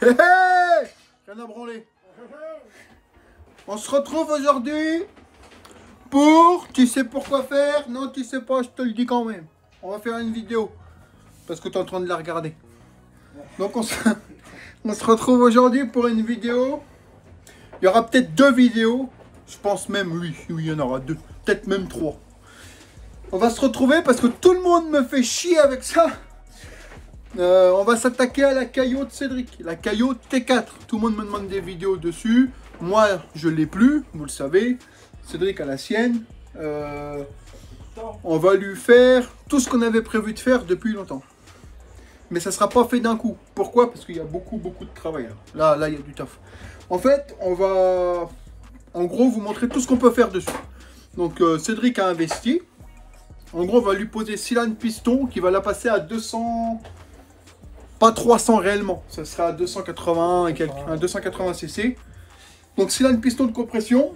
Hé hé, rien à branler. On se retrouve aujourd'hui pour... Tu sais pourquoi faire? Non, tu sais pas, je te le dis quand même. On va faire une vidéo. Parce que tu es en train de la regarder. Donc on se retrouve aujourd'hui pour une vidéo. Il y aura peut-être 2 vidéos. Je pense même, oui, il y en aura 2. Peut-être même 3. On va se retrouver parce que tout le monde me fait chier avec ça. On va s'attaquer à la Caillot de Cédric. La Caillot T4. Tout le monde me demande des vidéos dessus. Moi, je l'ai plus, vous le savez. Cédric a la sienne. On va lui faire tout ce qu'on avait prévu de faire depuis longtemps. Mais ça ne sera pas fait d'un coup. Pourquoi? Parce qu'il y a beaucoup de travail. Là, il y a du taf. En fait, on va, en gros, vous montrer tout ce qu'on peut faire dessus. Donc, Cédric a investi. En gros, on va lui poser cylindre piston qui va la passer à 200... Pas 300 réellement. Ça sera à 280 et quelques, un 280 cc. Donc, cylindre piston de compression.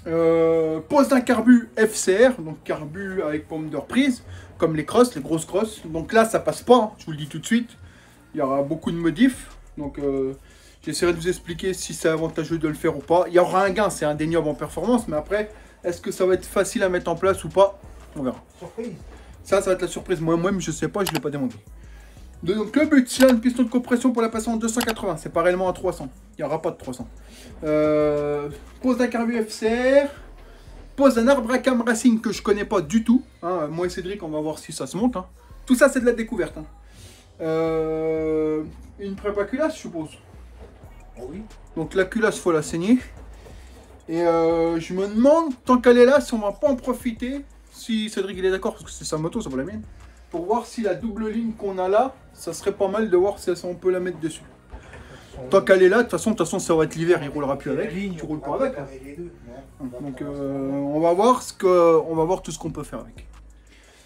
Pose d'un carbu FCR. Donc, carbu avec pomme de reprise. Comme les crosses, les grosses crosses. Donc là, ça passe pas. Hein, je vous le dis tout de suite. Il y aura beaucoup de modifs. Donc, j'essaierai de vous expliquer si c'est avantageux de le faire ou pas. Il y aura un gain, c'est indéniable en performance. Mais après, est-ce que ça va être facile à mettre en place ou pas? On verra. Surprise. Ça va être la surprise. Moi-même, je sais pas, je l'ai pas demandé. Donc le but, c'est une piston de compression pour la passer en 280. C'est pas réellement à 300. Il n'y aura pas de 300. Pose d'un carbu FCR. Pose d'un arbre à cam racing que je connais pas du tout. Hein, moi et Cédric, on va voir si ça se monte. Hein. Tout ça, c'est de la découverte. Hein. Une prépa culasse, je suppose. Oh oui. Donc la culasse, faut la saigner. Et je me demande, tant qu'elle est là, si on va pas en profiter. Si Cédric il est d'accord, parce que c'est sa moto, ça vaut la mienne. Pour voir si la double ligne qu'on a là, ça serait pas mal de voir si on peut la mettre dessus. Tant qu'elle est là, de toute façon, ça va être l'hiver, il roulera plus avec. Tu roules pas avec. Hein. Donc on va voir tout ce qu'on peut faire avec.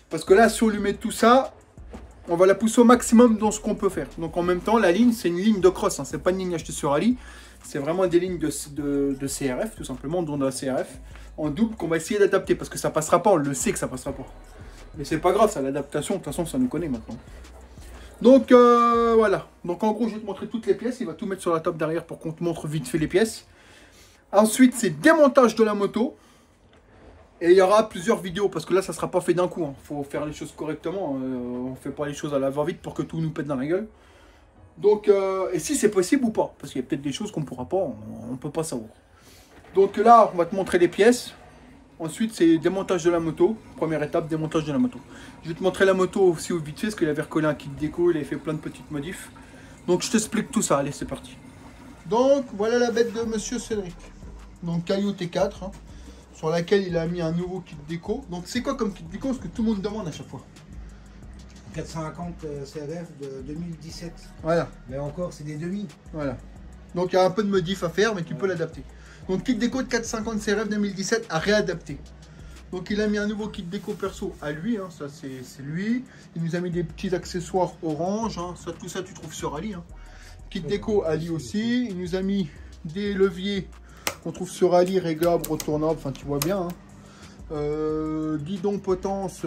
Parce que là, si on lui met tout ça, on va la pousser au maximum dans ce qu'on peut faire. Donc en même temps, la ligne, c'est une ligne de cross. Hein. C'est pas une ligne achetée sur Ali. C'est vraiment des lignes de CRF, tout simplement, dont de la CRF, en double, qu'on va essayer d'adapter. Parce que ça passera pas, on le sait que ça passera pas. Mais c'est pas grave, ça, l'adaptation, de toute façon, ça nous connaît maintenant. Donc, voilà. Donc, en gros, je vais te montrer toutes les pièces. Il va tout mettre sur la table derrière pour qu'on te montre vite fait les pièces. Ensuite, c'est démontage de la moto. Et il y aura plusieurs vidéos, parce que là, ça sera pas fait d'un coup. Il faut faire les choses correctement. On fait pas les choses à la va-vite pour que tout nous pète dans la gueule. Donc, et si c'est possible ou pas. Parce qu'il y a peut-être des choses qu'on pourra pas, on peut pas savoir. Donc là, on va te montrer les pièces. Ensuite, c'est démontage de la moto. Première étape, démontage de la moto. Je vais te montrer la moto aussi au vite fait, parce qu'il avait recollé un kit déco, il avait fait plein de petites modifs. Donc, je t'explique tout ça. Allez, c'est parti. Donc, voilà la bête de Monsieur Cédric. Donc, Caillot T4, hein, sur laquelle il a mis un nouveau kit déco. Donc, c'est quoi comme kit déco? Parce que tout le monde demande à chaque fois. 450 CRF de 2017. Voilà. Mais encore, c'est des demi. Voilà. Donc, il y a un peu de modif à faire, mais tu peux l'adapter. Donc, kit déco de 450 CRF 2017 à réadapter. Donc, il a mis un nouveau kit déco perso à lui. Hein, ça, c'est lui. Il nous a mis des petits accessoires orange. Hein, ça, tout ça, tu trouves sur Ali. Hein. Kit déco Ali aussi. Il nous a mis des leviers qu'on trouve sur Ali, réglables, retournables. Enfin, tu vois bien. Hein. Guidon potence.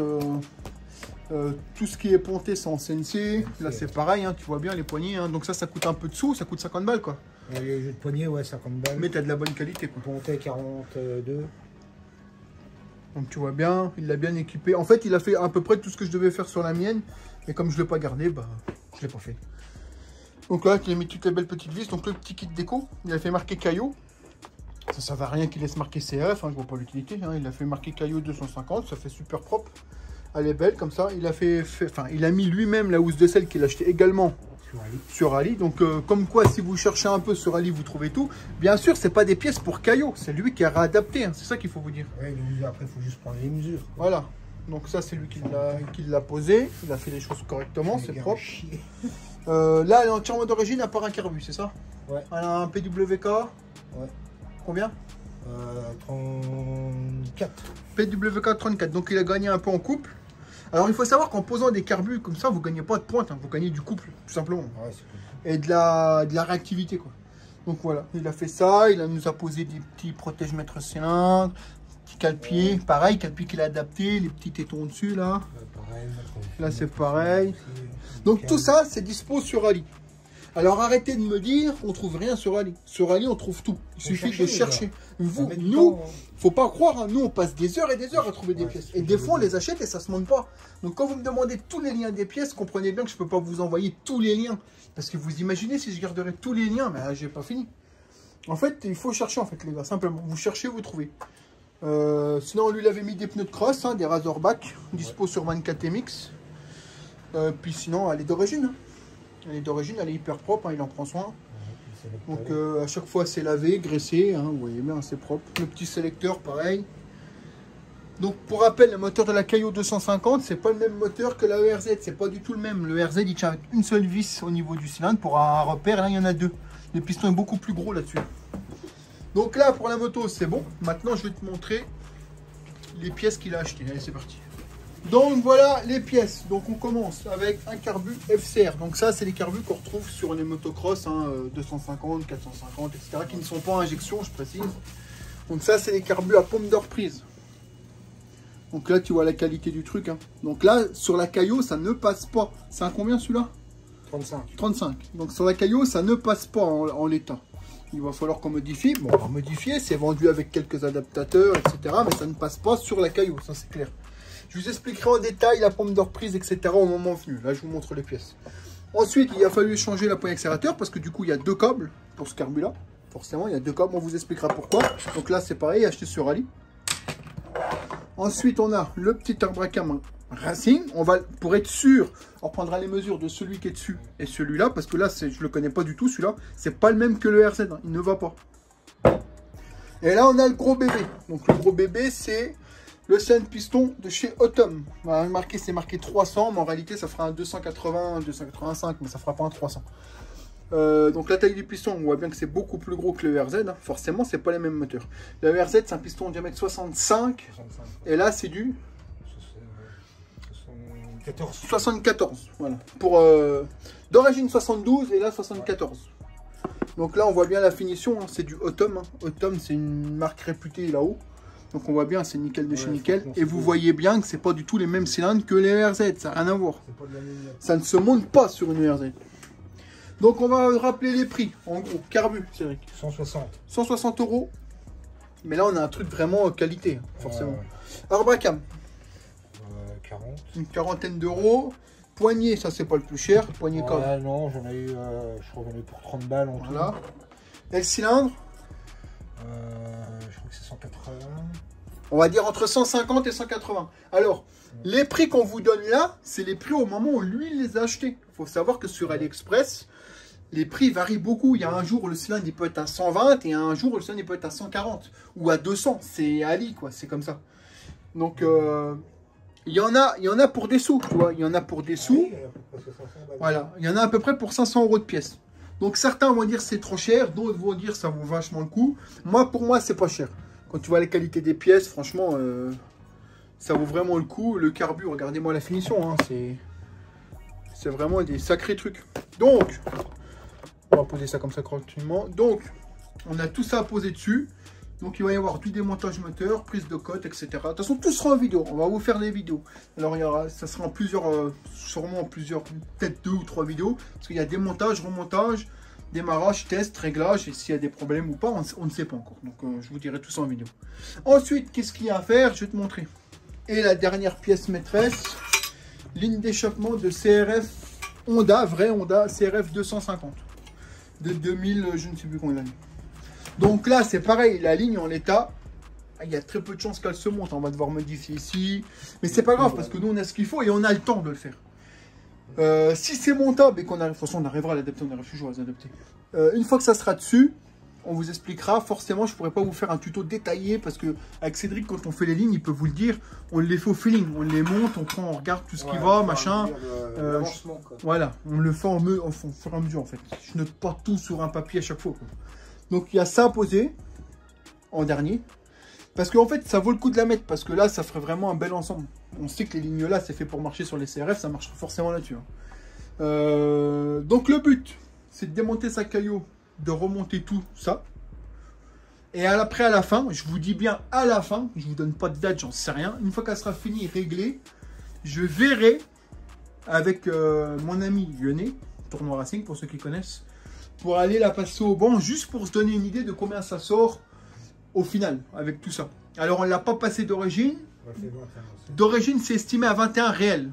Tout ce qui est ponté, c'est en CNC. Là, c'est pareil. Hein, tu vois bien les poignées. Hein. Donc, ça coûte un peu de sous. Ça coûte 50 balles, quoi. Les jeux de poignée, ouais, 50 balles. Mais t'as de la bonne qualité, quoi. Ponté 42. Donc tu vois bien, il l'a bien équipé. En fait, il a fait à peu près tout ce que je devais faire sur la mienne. Mais comme je ne l'ai pas gardé, bah, je l'ai pas fait. Donc là, il a mis toutes les belles petites vis. Donc le petit kit déco, il a fait marquer Caillot. Ça ne va à rien qu'il laisse marquer CRF, hein, je vois pas l'utilité. Hein. Il a fait marquer Caillot 250, ça fait super propre. Elle est belle comme ça. Il a il a mis lui-même la housse de selle qu'il a acheté également sur Ali. Donc comme quoi, si vous cherchez un peu sur Ali, vous trouvez tout. Bien sûr, c'est pas des pièces pour Caillot, c'est lui qui a réadapté. Hein. C'est ça qu'il faut vous dire. Ouais, après, il faut juste prendre les mesures. Voilà. Donc ça, c'est lui qui l'a posé. Il a fait les choses correctement, c'est propre. Là, elle est entièrement d'origine à part un carbu, c'est ça? Ouais. Elle a un PWK. Ouais. Combien? 34. PWK 34. Donc il a gagné un peu en couple. Alors il faut savoir qu'en posant des carbus comme ça, vous ne gagnez pas de pointe, hein, vous gagnez du couple, tout simplement. Ouais, et de la réactivité, quoi. Donc voilà, il a fait ça, nous a posé des petits protège-mètres cylindres, petit cale-pied, pareil, cale-pied qu'il a adapté, les petits tétons au-dessus là. Là c'est pareil. Donc tout ça, c'est dispo sur Ali. Alors arrêtez de me dire qu'on trouve rien sur Ali. Sur Ali, on trouve tout. Il suffit de chercher. Vous, nous, faut pas croire, hein, nous on passe des heures et des heures à trouver des pièces. Et des fois on les achète et ça se monte pas. Donc quand vous me demandez tous les liens des pièces, comprenez bien que je peux pas vous envoyer tous les liens. Parce que vous imaginez si je garderais tous les liens, mais j'ai pas fini. En fait, il faut chercher en fait les gars, simplement. Vous cherchez, vous trouvez. Sinon on lui avait mis des pneus de cross, hein, des Razorback, dispo sur 24 MX. Puis sinon elle est d'origine. Hein. Elle est d'origine, elle est hyper propre, hein, il en prend soin. Donc à chaque fois c'est lavé, graissé, hein, vous voyez bien, c'est propre. Le petit sélecteur pareil. Donc pour rappel, le moteur de la Caio 250, c'est pas le même moteur que la ERZ, c'est pas du tout le même. Le ERZ il tient avec une seule vis au niveau du cylindre pour un repère, là il y en a deux. Le piston est beaucoup plus gros là-dessus. Donc là pour la moto c'est bon. Maintenant je vais te montrer les pièces qu'il a achetées. Allez c'est parti. Donc voilà les pièces. Donc on commence avec un carbu FCR. Donc ça c'est les carbus qu'on retrouve sur les motocross, hein, 250, 450, etc. qui ne sont pas en injection, je précise. Donc ça c'est les carbus à pompe de reprise. Donc là tu vois la qualité du truc. Hein. Donc là sur la Caio ça ne passe pas. C'est un combien celui-là? 35. 35. Donc sur la Caio ça ne passe pas en l'état. Il va falloir qu'on modifie. Bon on va modifier. C'est vendu avec quelques adaptateurs, etc. Mais ça ne passe pas sur la Caio, ça c'est clair. Je vous expliquerai en détail la pompe de reprise, etc. au moment venu. Là, je vous montre les pièces. Ensuite, il a fallu changer la poignée accélérateur parce que du coup, il y a deux câbles pour ce carbu-là. Forcément, il y a deux câbles. On vous expliquera pourquoi. Donc là, c'est pareil, acheté sur Ali. Ensuite, on a le petit Arbracam Racing. On va, pour être sûr, on prendra les mesures de celui qui est dessus et celui-là. Parce que là, je ne le connais pas du tout, celui-là. C'est pas le même que le RZ. Hein. Il ne va pas. Et là, on a le gros bébé. Donc, le gros bébé, c'est... le cylindre piston de chez Autumn. C'est marqué 300, mais en réalité ça fera un 280, 285, mais ça fera pas un 300. Donc la taille du piston, on voit bien que c'est beaucoup plus gros que le RZ. Hein. Forcément, c'est pas les mêmes moteurs. Le RZ, c'est un piston de diamètre 65, et là c'est du 74. Voilà. Pour d'origine 72 et là 74. Donc là, on voit bien la finition. Hein. C'est du Autumn. Hein. Autumn, c'est une marque réputée là-haut. Donc on voit bien, c'est nickel de chez nickel. Et vous voyez bien que c'est pas du tout les mêmes cylindres que les ERZ, ça n'a rien à voir. Ça ne se monte pas sur une ERZ. Donc on va rappeler les prix. En gros, carbu, Cédric. 160. 160 €. Mais là on a un truc vraiment qualité, forcément. Arbracam. 40. Une quarantaine d'euros. Poignée, ça c'est pas le plus cher. Poignée comme. Non, j'en ai eu, je crois que j'en ai eu pour 30 balles en tout. Voilà. Et le cylindre? Je crois que c'est 180. On va dire entre 150 et 180. Alors, les prix qu'on vous donne là, c'est les prix au moment où lui il les a achetés. Il faut savoir que sur AliExpress, les prix varient beaucoup. Il y a un jour où le cylindre il peut être à 120 et un jour où le cylindre il peut être à 140 ou à 200. C'est Ali quoi, c'est comme ça. Donc, il y en a pour des sous, tu vois. Il y en a pour des sous. Voilà, il y en a à peu près pour 500 € de pièce. Donc certains vont dire c'est trop cher, d'autres vont dire ça vaut vachement le coup. Pour moi, c'est pas cher. Quand tu vois la qualité des pièces, franchement, ça vaut vraiment le coup. Le carbu, regardez-moi la finition, hein, c'est vraiment des sacrés trucs. Donc, on va poser ça comme ça tranquillement. Donc, on a tout ça à poser dessus. Donc, il va y avoir du démontage moteur, prise de cote, etc. De toute façon, tout sera en vidéo. On va vous faire des vidéos. Alors, ça sera en plusieurs, sûrement en plusieurs, peut-être 2 ou 3 vidéos. Parce qu'il y a démontage, remontage, démarrage, test, réglage. Et s'il y a des problèmes ou pas, on ne sait pas encore. Donc, je vous dirai tout ça en vidéo. Ensuite, qu'est-ce qu'il y a à faire? Je vais te montrer. Et la dernière pièce maîtresse, ligne d'échappement de CRF Honda, vrai Honda, CRF 250. De 2000, je ne sais plus combien l'année. Donc là, c'est pareil, la ligne en l'état, il y a très peu de chances qu'elle se monte. On va devoir modifier ici. Mais c'est pas grave, parce que nous, on a ce qu'il faut et on a le temps de le faire. Si c'est montable et qu'on arrive, de toute façon, on arrivera à l'adapter, on arrive toujours à l'adapter. Une fois que ça sera dessus, on vous expliquera. Forcément, je ne pourrais pas vous faire un tuto détaillé, parce que avec Cédric, quand on fait les lignes, il peut vous le dire, on les fait au feeling. On les monte, on regarde tout ce qui va, machin. Voilà, on le fait au fur et à mesure, en fait. Je note pas tout sur un papier à chaque fois, quoi. Donc, il y a ça à poser en dernier. Parce qu'en fait, ça vaut le coup de la mettre. Parce que là, ça ferait vraiment un bel ensemble. On sait que les lignes là, c'est fait pour marcher sur les CRF. Ça marchera forcément là-dessus. Hein. Donc, le but, c'est de démonter sa Caio, de remonter tout ça. Et après, à la fin, je vous dis bien à la fin, je vous donne pas de date, j'en sais rien. Une fois qu'elle sera finie et réglée, je verrai avec mon ami Lyonnais, Tournoi Racing, pour ceux qui connaissent, pour aller la passer au banc, juste pour se donner une idée de combien ça sort au final, avec tout ça. Alors, on ne l'a pas passé d'origine. D'origine, c'est estimé à 21 réel.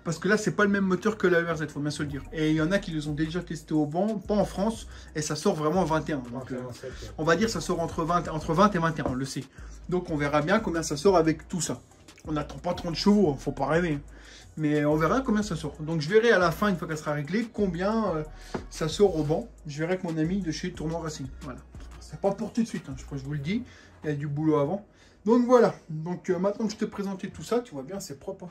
Parce que là, c'est pas le même moteur que la ERZ, il faut bien se le dire. Et il y en a qui les ont déjà testés au banc, pas en France, et ça sort vraiment 21. Donc, on va dire que ça sort entre 20 et 21, on le sait. Donc, on verra bien combien ça sort avec tout ça. On n'attend pas 30 chevaux, faut pas rêver. Mais on verra combien ça sort. Donc, je verrai à la fin, une fois qu'elle sera réglée, combien ça sort au banc. Je verrai avec mon ami de chez Tournoi Racing. Voilà. C'est pas pour tout de suite, hein. Je vous le dis. Il y a du boulot avant. Donc, voilà. Donc, maintenant que je t'ai présenté tout ça, tu vois bien, c'est propre. Hein.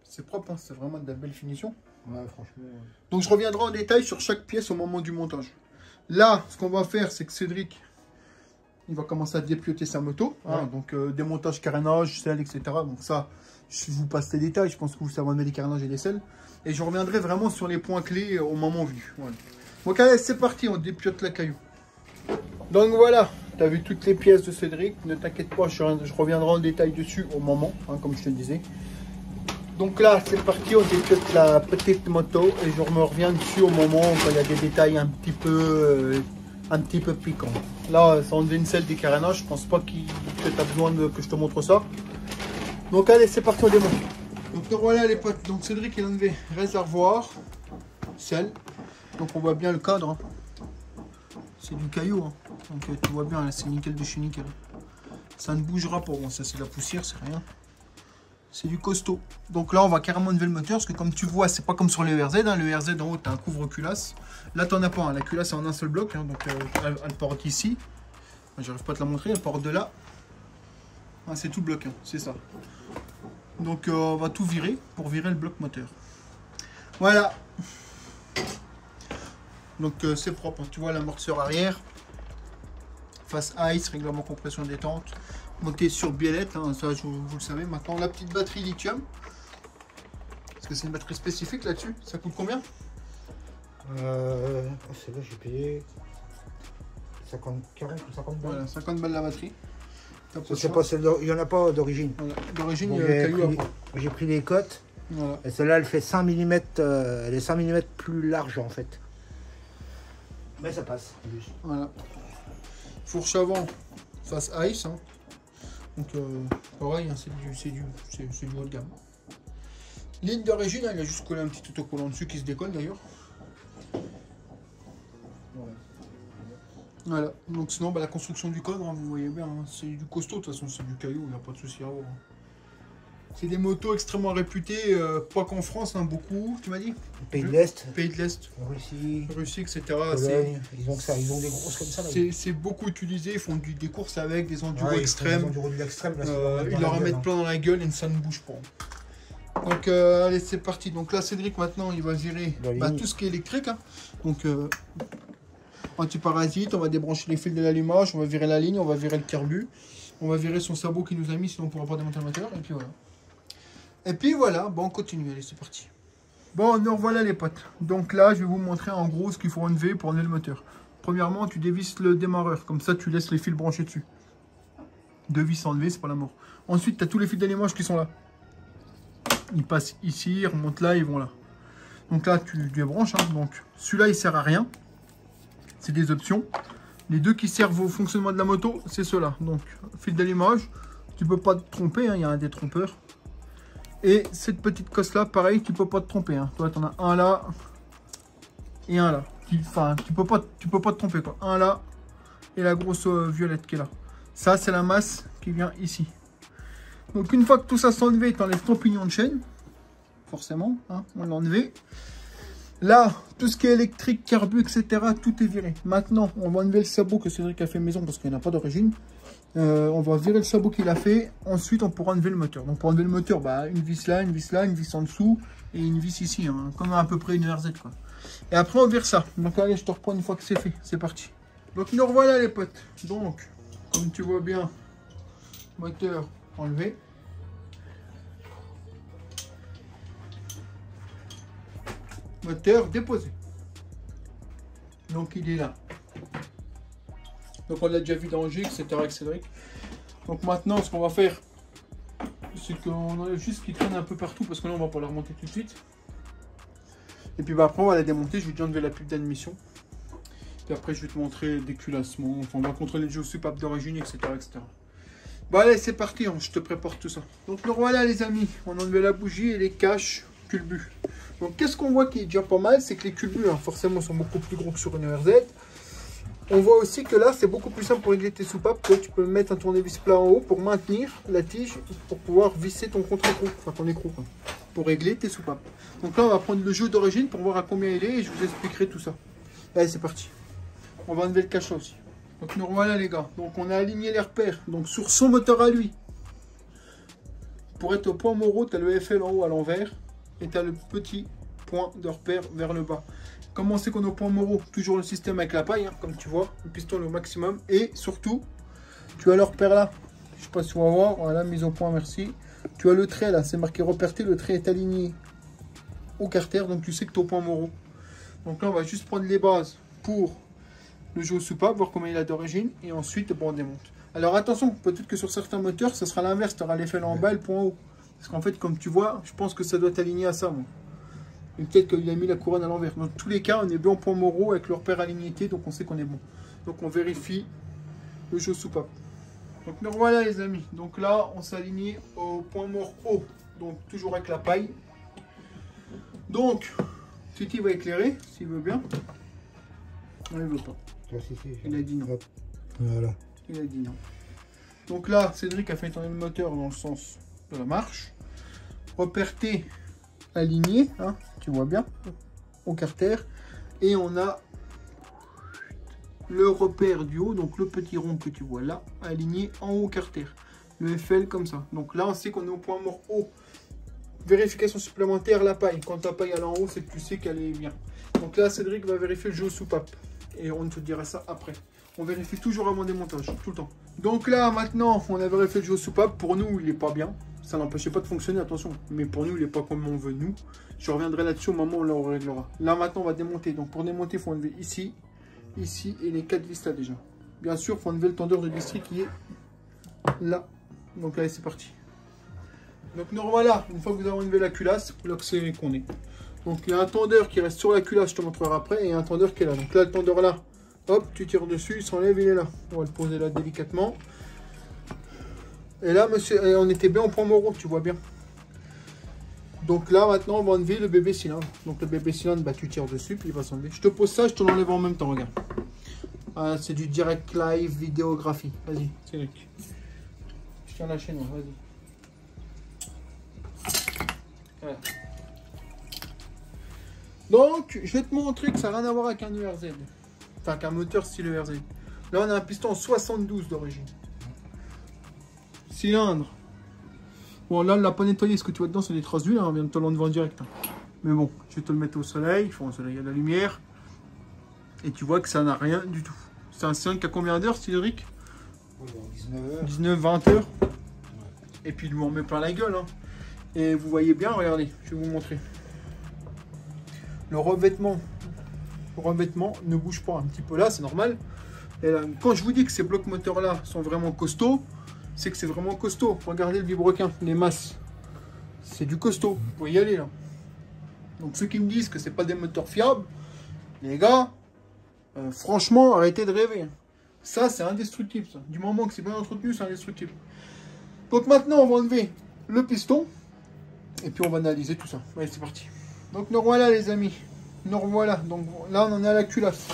C'est propre, hein, c'est vraiment de la belle finition. Ouais, franchement. Donc je reviendrai en détail sur chaque pièce au moment du montage. Là, ce qu'on va faire, c'est que Cédric, il va commencer à dépioter sa moto. Ouais. Hein, donc démontage, carénage, selle, etc. Donc ça, je vous passe les détails. Je pense que vous savez mettre les carénages et les selles. Et je reviendrai vraiment sur les points clés au moment venu. Voilà. Donc allez, c'est parti, on dépiote la caillou. Donc voilà, tu as vu toutes les pièces de Cédric. Ne t'inquiète pas, je reviendrai en détail dessus au moment, hein, comme je te le disais. Donc là, c'est parti, on dépiote la petite moto et je me reviens dessus au moment quand il y a des détails un petit peu piquants. Là, ça enlevé une selle des carénages, je pense pas que tu as besoin que je te montre ça. Donc allez, c'est parti, on démonte. Donc voilà les potes, donc Cédric il a enlevé réservoir, selle. Donc on voit bien le cadre. Hein. C'est du caillou, hein. Donc tu vois bien, c'est nickel de chez nickel. Ça ne bougera pas, bon ça c'est de la poussière, c'est rien. C'est du costaud. Donc là, on va carrément enlever le moteur. Parce que comme tu vois, c'est pas comme sur le ERZ. Hein. Le ERZ, en haut, tu as un couvre-culasse. Là, tu n'en as pas. Hein. La culasse est en un seul bloc. Hein. Donc, elle porte ici. J'arrive pas à te la montrer. Elle porte de là. Ah, c'est tout le bloc. Hein. C'est ça. Donc, on va tout virer pour virer le bloc moteur. Voilà. Donc, c'est propre. Hein. Tu vois l'amortisseur arrière. Face ice, règlement compression détente. Monté sur biellette, hein, ça vous le savez. Maintenant la petite batterie lithium. Parce que c'est une batterie spécifique là-dessus. Ça coûte combien? Celle-là j'ai payé 40 ou 50 balles. Voilà, 50 balles la batterie. C'est pas celle il n'y en a pas d'origine. Voilà. D'origine, il y a caillou après. J'ai pris les cotes. Voilà. Et celle-là elle fait 5 mm, elle est 5 mm plus large en fait. Mais ça passe. Voilà. Fourche avant, face ice. Hein. Donc pareil, hein, c'est du haut de gamme. Ligne d'origine, il a juste collé un petit autocollant dessus qui se décolle d'ailleurs. Voilà, donc sinon la construction du cadre, hein, vous voyez bien, hein, c'est du costaud, de toute façon c'est du caillou, il n'y a pas de souci à avoir. Hein. C'est des motos extrêmement réputées, pas qu'en France, hein, beaucoup, tu m'as dit? Pays de l'Est. Pays de l'Est. Russie, etc. Ils ont que ça, ils ont des grosses comme ça. C'est beaucoup utilisé, ils font des courses avec, des enduros extrêmes. Ils leur en mettent plein dans la gueule et ça ne bouge pas. Donc allez, c'est parti. Donc là, Cédric, maintenant, il va virer tout ce qui est électrique. Hein. Donc antiparasite, on va débrancher les fils de l'allumage, on va virer la ligne, on va virer le carbu. On va virer son sabot qu'il nous a mis, sinon on ne pourra pas démonter le moteur. Et puis voilà. Et puis voilà, bon, on continue, allez, c'est parti. Bon, nous revoilà les potes. Donc là, je vais vous montrer en gros ce qu'il faut enlever pour enlever le moteur. Premièrement, tu dévisses le démarreur, comme ça tu laisses les fils branchés dessus. Deux vis enlevées, c'est pas la mort. Ensuite, tu as tous les fils d'allumage qui sont là. Ils passent ici, ils remontent là, ils vont là. Donc là, tu débranches. Hein. Donc celui-là, il sert à rien. C'est des options. Les deux qui servent au fonctionnement de la moto, c'est ceux-là. Donc, fil d'allumage, tu peux pas te tromper, hein, il y a un détrompeur. Et cette petite cosse-là, pareil, tu peux pas te tromper. Hein. Toi, tu en as un là et un là. Enfin, tu peux pas te tromper, quoi. Un là et la grosse violette qui est là. Ça, c'est la masse qui vient ici. Donc, une fois que tout ça s'est enlevé, tu enlèves ton pignon de chaîne. Forcément, hein, on l'a enlevé. Là, tout ce qui est électrique, carbu, etc., tout est viré. Maintenant, on va enlever le sabot que Cédric a fait maison parce qu'il n'y en a pas d'origine. On va virer le sabot qu'il a fait. Ensuite, on pourra enlever le moteur. Donc, pour enlever le moteur, bah, une vis là, une vis en dessous et une vis ici, hein, comme à peu près une RZ, quoi. Et après, on vire ça. Donc, allez, je te reprends une fois que c'est fait. C'est parti. Donc, nous revoilà, les potes. Donc, comme tu vois bien, moteur enlevé. Moteur déposé. Donc il est là. Donc on l'a déjà vu danger, etc. avec Cédric. Donc maintenant ce qu'on va faire, c'est qu'on enlève juste ce qui traîne un peu partout parce que là on va pas la remonter tout de suite. Et puis bah, après on va la démonter, je vais déjà enlever la pub d'admission. Puis après je vais te montrer des culassements, enfin on va contrôler le jeu soupape d'origine, etc., etc. Bon allez c'est parti, hein, je te prépare tout ça. Donc le voilà les amis, on a enlevé la bougie et les caches culbus. Donc qu'est-ce qu'on voit qui est déjà pas mal, c'est que les culbus hein, forcément sont beaucoup plus gros que sur une ERZ. On voit aussi que là c'est beaucoup plus simple pour régler tes soupapes. Toi, tu peux mettre un tournevis plat en haut pour maintenir la tige, pour pouvoir visser ton contre-écrou, enfin ton écrou, quoi, pour régler tes soupapes. Donc là on va prendre le jeu d'origine pour voir à combien il est et je vous expliquerai tout ça. Allez c'est parti. On va enlever le cachet aussi. Donc nous voilà les gars. Donc on a aligné les repères. Donc sur son moteur à lui. Pour être au point Morrow, tu as le FL en haut à l'envers. Et tu as le petit point de repère vers le bas. Comment c'est qu'on est au point Morrow? Toujours le système avec la paille, hein, comme tu vois. Le piston est au maximum. Et surtout, tu as le repère là. Je ne sais pas si on va voir. Voilà, mise au point, merci. Tu as le trait là. C'est marqué repère T. Le trait est aligné au carter. Donc tu sais que tu es au point Morrow. Donc là, on va juste prendre les bases pour le jeu soupape, voir comment il a d'origine. Et ensuite, bon, on démonte. Alors attention, peut-être que sur certains moteurs, ça sera l'inverse. Tu auras l'effet en bas et le point haut. Parce qu'en fait, comme tu vois, je pense que ça doit t'aligner à ça, moi. Et peut-être qu'il a mis la couronne à l'envers. Dans tous les cas, on est bien au point Morrow avec le repère aligné, donc on sait qu'on est bon. Donc on vérifie le jeu soupape. Donc nous voilà les amis. Donc là, on s'est aligné au point mort haut. Donc toujours avec la paille. Donc, Titi va éclairer, s'il veut bien. Non, il veut pas. Il a dit non. Voilà. Il a dit non. Donc là, Cédric a fait tourner le moteur dans le sens de la marche. Repère T aligné, hein, tu vois bien, au carter. Et on a le repère du haut, donc le petit rond que tu vois là, aligné en haut carter. Le FL comme ça. Donc là, on sait qu'on est au point mort haut. Vérification supplémentaire, la paille. Quand ta paille elle est en haut, c'est que tu sais qu'elle est bien. Donc là, Cédric va vérifier le jeu soupape. Et on te dira ça après. On vérifie toujours avant démontage, tout le temps. Donc là, maintenant, on a vérifié le jeu soupape. Pour nous, il n'est pas bien. Ça n'empêchait pas de fonctionner, attention. Mais pour nous, il n'est pas comme on veut, nous. Je reviendrai là-dessus au moment où on le réglera. Là, maintenant, on va démonter. Donc pour démonter, il faut enlever ici, ici et les 4 vis là déjà. Bien sûr, il faut enlever le tendeur de district qui est là. Donc allez, c'est parti. Donc nous voilà, une fois que vous avez enlevé la culasse, là que c'est qu'on est. Donc il y a un tendeur qui reste sur la culasse, je te montrerai après, et un tendeur qui est là. Donc là, le tendeur là, hop, tu tires dessus, il s'enlève, il est là. On va le poser là délicatement. Et là, monsieur, on était bien au point Morrow, tu vois bien. Donc là, maintenant, on va enlever le bébé cylindre. Donc le bébé cylindre, bah, tu tires dessus, puis il va s'enlever. Je te pose ça, je te l'enlève en même temps, regarde. Ah, c'est du direct live vidéographie. Vas-y, Cédric. Je tiens la chaîne, vas-y. Voilà. Donc, je vais te montrer que ça n'a rien à voir avec un ERZ. Enfin, qu'un moteur style ERZ. Là, on a un piston 72 d'origine. Cylindre. Bon, là, on l'a pas nettoyé. Ce que tu vois dedans, c'est des traces d'huile. Hein, on vient de te l'enlever en direct. Hein. Mais bon, je vais te le mettre au soleil. Enfin, au soleil, il y a de la lumière. Et tu vois que ça n'a rien du tout. C'est un cylindre qui a combien d'heures, Cédric? 19-20 heures. Ouais. Et puis, il lui en met plein la gueule. Hein. Et vous voyez bien, regardez, je vais vous montrer. Le revêtement ne bouge pas un petit peu là, c'est normal. Et là, quand je vous dis que ces blocs moteurs là sont vraiment costauds, c'est que c'est vraiment costaud. Regardez le vibrequin, les masses. C'est du costaud, vous pouvez y aller là. Donc ceux qui me disent que c'est pas des moteurs fiables, les gars, franchement, arrêtez de rêver. Ça, c'est indestructible. Ça. Du moment que c'est bien entretenu, c'est indestructible. Donc maintenant, on va enlever le piston. Et puis on va analyser tout ça. Allez, c'est parti. Donc nous revoilà les amis. Nous revoilà. Donc là on en est à la culasse.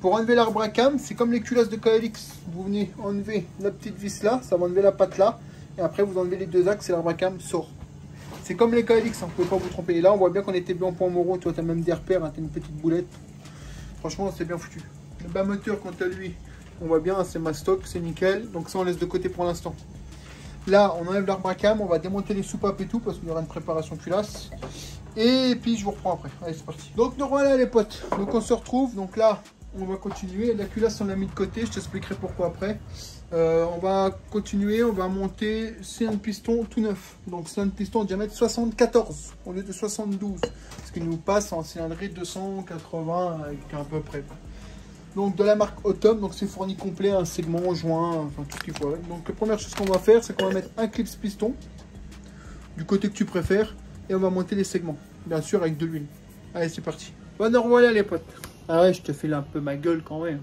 Pour enlever l'arbre à cam, c'est comme les culasses de KLX. Vous venez enlever la petite vis là, ça va enlever la patte là. Et après vous enlevez les deux axes et l'arbre à cam sort. C'est comme les KLX, hein, vous ne pouvez pas vous tromper. Et là on voit bien qu'on était bien en point Morrow. Toi tu as même des repères, hein, tu as une petite boulette. Franchement c'est bien foutu. Le bas moteur quant à lui, on voit bien, c'est ma stock, c'est nickel. Donc ça on laisse de côté pour l'instant. Là, on enlève l'arbre à cam, on va démonter les soupapes et tout parce qu'il y aura une préparation culasse. Et puis je vous reprends après. Allez, c'est parti. Donc nous voilà les potes. Donc on se retrouve. Donc là, on va continuer. La culasse, on l'a mis de côté. Je t'expliquerai pourquoi après. On va continuer. On va monter. C'est un piston tout neuf. Donc c'est un piston de diamètre 74 au lieu de 72. Ce qui nous passe en cylindrée 280 avec à peu près. Donc de la marque Autumn, donc c'est fourni complet, un segment, joint, enfin tout ce qu'il faut. Donc la première chose qu'on va faire, c'est qu'on va mettre un clips piston du côté que tu préfères et on va monter les segments, bien sûr avec de l'huile. Allez, c'est parti. Bon, alors voilà les potes. Ah ouais, je te file un peu ma gueule quand même.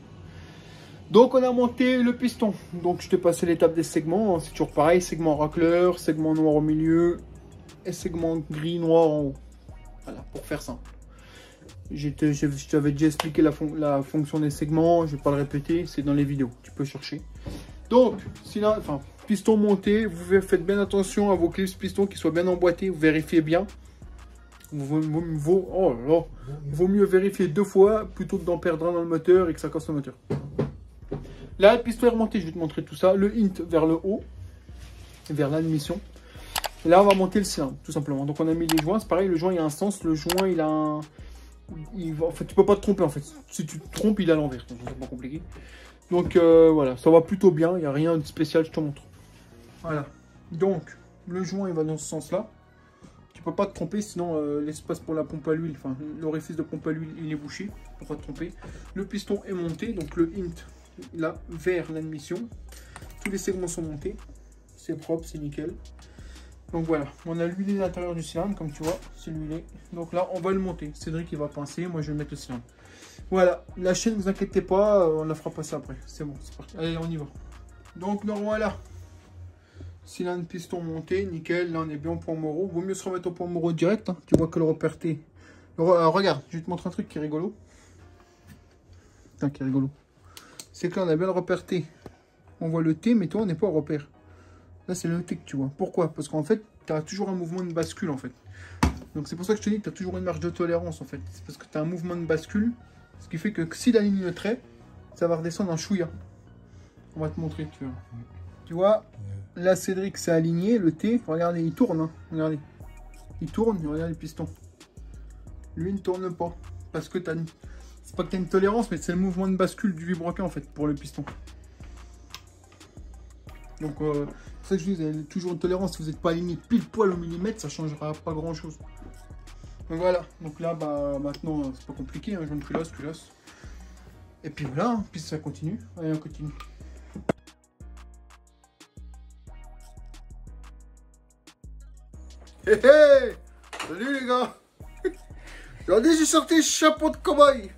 Donc on a monté le piston. Donc je t'ai passé l'étape des segments. C'est toujours pareil, segment racleur, segment noir au milieu et segment gris noir en haut. Voilà, pour faire simple. Je t'avais déjà expliqué la fonction des segments, je vais pas le répéter, c'est dans les vidéos, tu peux chercher. Donc, piston monté, vous faites bien attention à vos clips pistons qui soient bien emboîtés, vous vérifiez bien. Vaut mieux vérifier 2 fois plutôt que d'en perdre un dans le moteur et que ça casse le moteur. Là, le piston est remonté, je vais te montrer tout ça. Le int vers le haut, vers l'admission. Et là, on va monter le cylindre, tout simplement. Donc, on a mis les joints, c'est pareil, le joint il a un sens, le joint il a un... En fait, tu peux pas te tromper en fait. Si tu te trompes, il est à l'envers. Donc, c'est pas compliqué. Donc, voilà, ça va plutôt bien. Il n'y a rien de spécial, je te montre. Voilà. Donc, le joint, il va dans ce sens-là. Tu peux pas te tromper, sinon l'espace pour la pompe à l'huile, enfin, l'orifice de pompe à l'huile, il est bouché. Tu peux pas te tromper. Le piston est monté, donc le int, là, vers l'admission. Tous les segments sont montés. C'est propre, c'est nickel. Donc voilà, on a l'huilé l'intérieur du cylindre, comme tu vois, c'est l'huilé. Donc là, on va le monter. Cédric, il va pincer, moi je vais mettre le cylindre. Voilà, la chaîne, ne vous inquiétez pas, on la fera passer après. C'est bon, c'est parti. Allez, on y va. Donc, nous voilà. Cylindre, piston monté, nickel. Là, on est bien au point Moreau. Vaut mieux se remettre au point Moreau direct. Hein. Tu vois que le repère T. Regarde, je vais te montrer un truc qui est rigolo. Putain, qui est rigolo. C'est que là, on a bien le repère T. On voit le T, mais toi, on n'est pas au repère. Là, c'est le T que tu vois. Pourquoi? Parce qu'en fait, tu as toujours un mouvement de bascule, en fait. Donc, c'est pour ça que je te dis que tu as toujours une marge de tolérance, en fait. C'est parce que tu as un mouvement de bascule. Ce qui fait que si la ligne le trait, ça va redescendre un chouïa. On va te montrer, tu vois. Tu vois, là, Cédric s'est aligné. Le T, regardez, il tourne. Hein. Regardez. Il tourne, regardez le piston. Lui, il ne tourne pas. Parce que tu as... C'est pas que tu as une tolérance, mais c'est le mouvement de bascule du vibroquin, en fait, pour le piston. Donc, c'est pour ça que je dis, vous avez toujours une tolérance. Si vous n'êtes pas aligné pile poil au millimètre, ça ne changera pas grand-chose. Donc voilà. Donc là, bah, maintenant, c'est pas compliqué. Hein. Je monte culasse. Et puis voilà, hein. Puis ça continue. Allez, on continue. Hé hé! Salut les gars! Regardez, j'ai sorti le chapeau de cow-boy.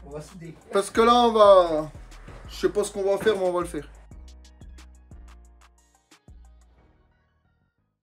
On va souder. Parce que là, on va... Je sais pas ce qu'on va faire, mais on va le faire.